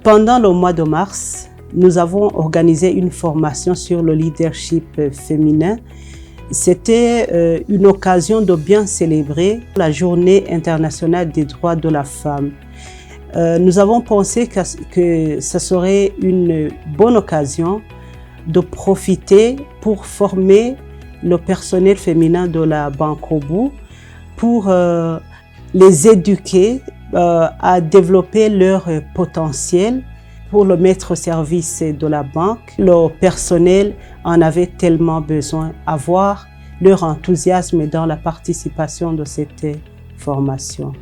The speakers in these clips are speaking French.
Pendant le mois de mars, nous avons organisé une formation sur le leadership féminin. C'était une occasion de bien célébrer la Journée internationale des droits de la femme. Nous avons pensé que ce serait une bonne occasion de profiter pour former le personnel féminin de la Banque Obu, pour les éduquer à développer leur potentiel pour le mettre au service de la banque. Le personnel en avait tellement besoin, avoir leur enthousiasme dans la participation de cette formation.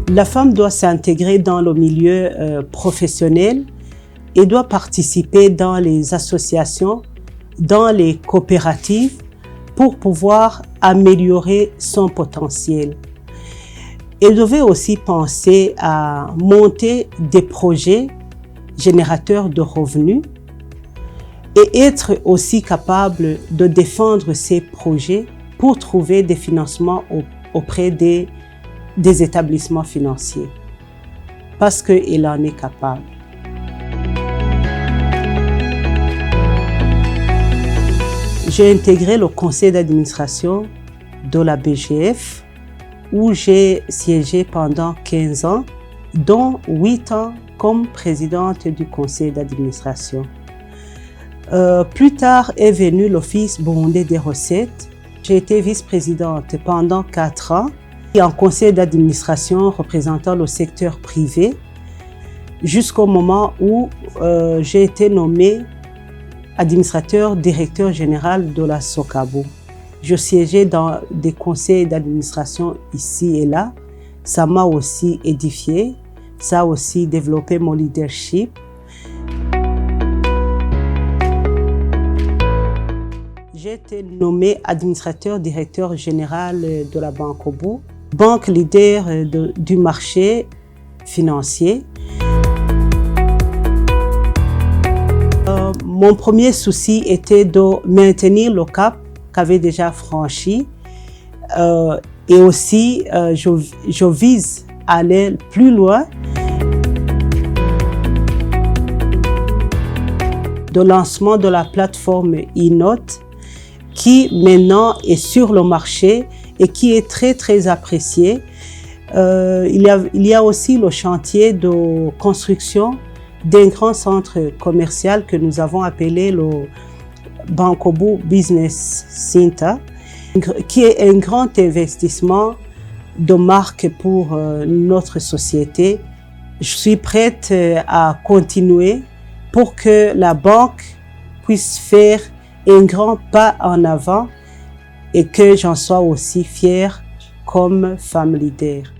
La femme doit s'intégrer dans le milieu professionnel et doit participer dans les associations, dans les coopératives pour pouvoir améliorer son potentiel. Elle devait aussi penser à monter des projets générateurs de revenus et être aussi capable de défendre ces projets pour trouver des financements auprès des établissements financiers, parce qu'elle en est capable. J'ai intégré le conseil d'administration de la BGF, où j'ai siégé pendant 15 ans, dont 8 ans comme présidente du conseil d'administration. Plus tard est venu l'Office burundais des recettes. J'ai été vice-présidente pendant 4 ans et en conseil d'administration représentant le secteur privé, jusqu'au moment où j'ai été nommée administrateur directeur général de la SOCABU. Je siégeais dans des conseils d'administration ici et là. Ça m'a aussi édifié, ça a aussi développé mon leadership. J'ai été nommé administrateur directeur général de la Banque Obu, banque leader du marché financier. Mon premier souci était de maintenir le cap qu'avait déjà franchi et aussi je vise à aller plus loin. De lancement de la plateforme eNote qui maintenant est sur le marché et qui est très appréciée. Il y a aussi le chantier de construction d'un grand centre commercial que nous avons appelé le Banque Obu Business Center, qui est un grand investissement de marque pour notre société. Je suis prête à continuer pour que la banque puisse faire un grand pas en avant et que j'en sois aussi fière comme femme leader.